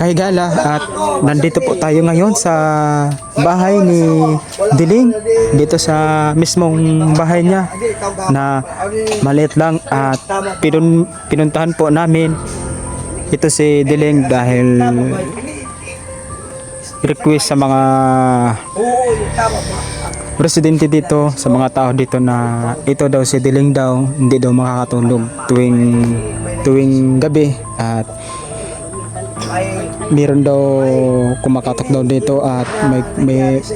kahigala, at nandito po tayo ngayon sa bahay ni Diling, dito sa mismong bahay niya na maliit lang, at pinuntahan po namin ito si Diling dahil request sa mga residente dito, sa mga tao dito, na ito daw si Diling daw hindi daw makakatulog tuwing gabi, at meron daw kumakatok daw dito, at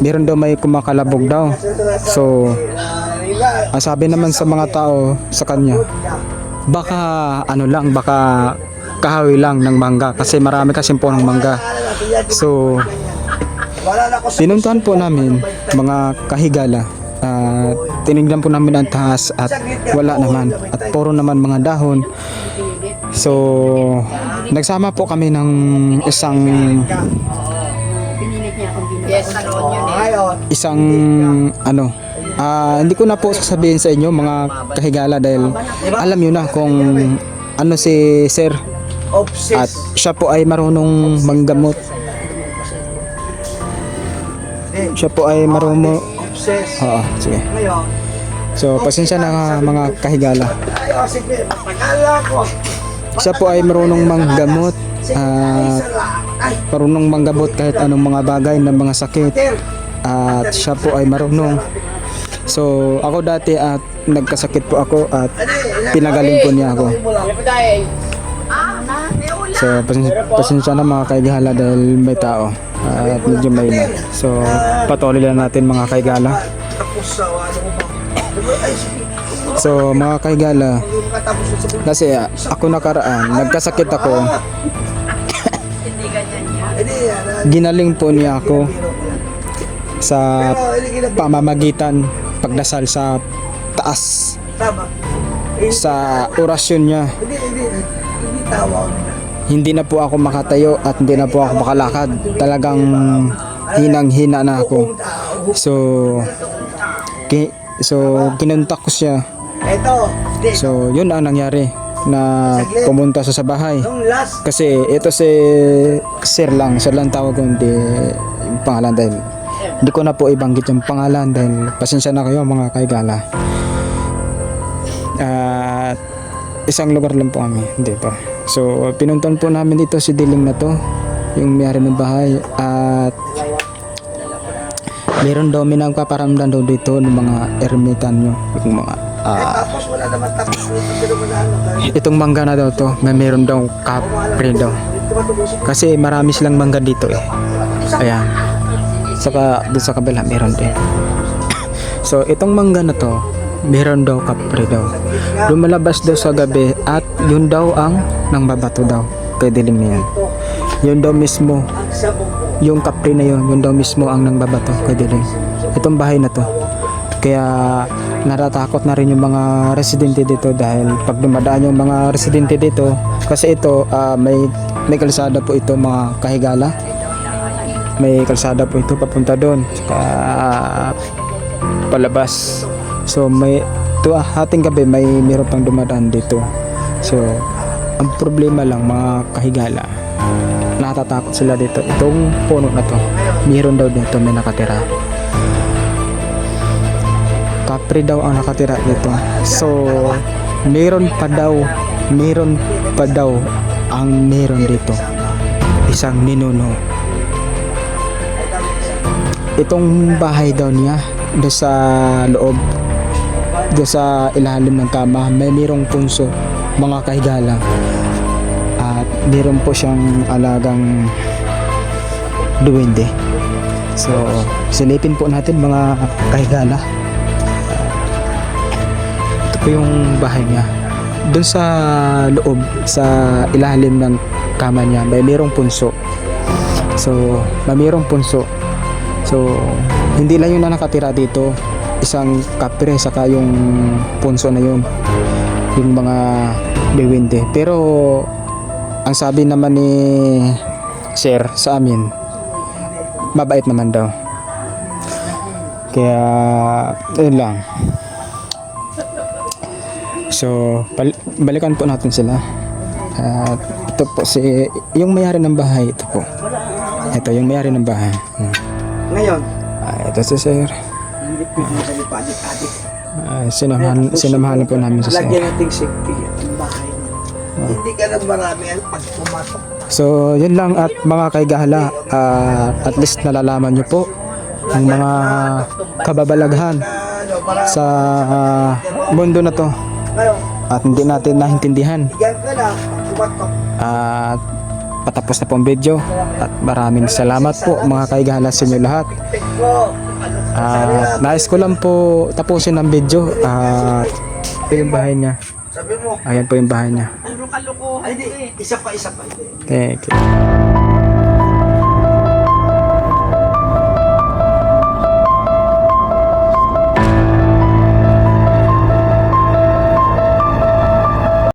meron daw may kumakalabog daw. So ang sabi naman sa mga tao sa kanya, baka ano lang, baka kahawi lang ng mangga, kasi marami kasi po ng mangga. So pinuntahan po namin mga kahigala, at tinignan po namin ang taas, at wala naman, at puro naman mga dahon. So nagsama po kami ng isang ano, hindi ko na po sasabihin sa inyo mga kahigala, dahil alam nyo na kung ano si Sir, at siya po ay marunong manggamot. Siya po ay marunong. Oo, sige. So pasensya na mga kahigala. Siya po ay marunong manggamot, marunong manggamot kahit anong mga bagay ng mga sakit, at siya po ay marunong. So ako dati at nagkasakit po ako, at pinagaling po niya ako. So pasensya na mga kahigala dahil may tao at medyo may na. So patuloy lang natin mga kahigala. So mga kahigala, kasi ako nakaraan nagkasakit ako. Ginaling po niya ako sa pamamagitan pagdasal sa taas, sa orasyon niya. Hindi na po ako makatayo, at hindi na po ako makalakad. Talagang hinang-hina na ako. So kinuntak ko siya. So yun ang nangyari, na pumunta sa bahay. Kasi ito si Sir lang tawag ko, hindi yung pangalan, dahil hindi ko na po ibanggit yung pangalan, dahil pasensya na kayo mga kahigala. At isang lugar lang po kami dito. So pinuntan po namin dito si Diling na to, yung may-ari ng bahay, at meron daw minagpaparamdam daw dito ng mga ermitanyo, yung mga itong mangga na daw to, meron daw kapre daw, kasi marami silang mangga dito eh. Ayan, saka doon sa kabila meron din. So itong mangga na to, meron daw kapre daw, lumalabas daw sa gabi, at yun daw ang nang babato daw kay Diling na yan. Yun daw mismo, yung kapre na yun daw mismo ang nang babato kay Diling, itong bahay na to. Kaya natatakot na rin yung mga residente dito, dahil pag dumadaan yung mga residente dito, kasi ito may kalsada po ito mga kahigala, may kalsada po ito papunta doon, saka palabas. So may hating gabi meron pang dumadaan dito. So ang problema lang mga kahigala, natatakot sila dito. Itong puno na to, meron daw dito may nakatira, kapre daw ang nakatira dito. So meron pa daw ang meron dito, isang ninuno. Itong bahay daw niya, doon sa loob, doon sa ilalim ng kama, merong punso mga kahigala, at meron po siyang alagang duwende. So silipin po natin mga kahigala. Ito po yung bahay niya, doon sa loob, sa ilalim ng kama niya, merong punso. So merong punso. So hindi lang yun na nakatira dito, isang kapre, saka yung punso na yun, yung mga bewende. Pero ang sabi naman ni Sir sa amin, mabait naman daw. Kaya yun lang. So balikan po natin sila, at Ito po si yung may-ari ng bahay. Ito po. Ito yung may-ari ng bahay. Ngayon, Ito si sir. hindi pwede sa lipadik-adik. Sinamahan po namin si sir. Lagyan nating safety ang bahay. Hindi ka nang marami ang pag pumatok. So, yun lang at mga kaigahala, at least nalalaman nyo po ang mga kababalaghan sa mundo na to Ngayon, at hindi natin naintindihan. bigyan ka na, pag pumatok. At patapos na po ang video at maraming salamat po mga kaigahala sa inyo lahat. Tek mo. At nais ko lang po tapusin ang video at ito yung bahay niya. Sabi mo, Ayan po yung bahay niya. puro kalokohan. Hindi, isa pa. Thank you.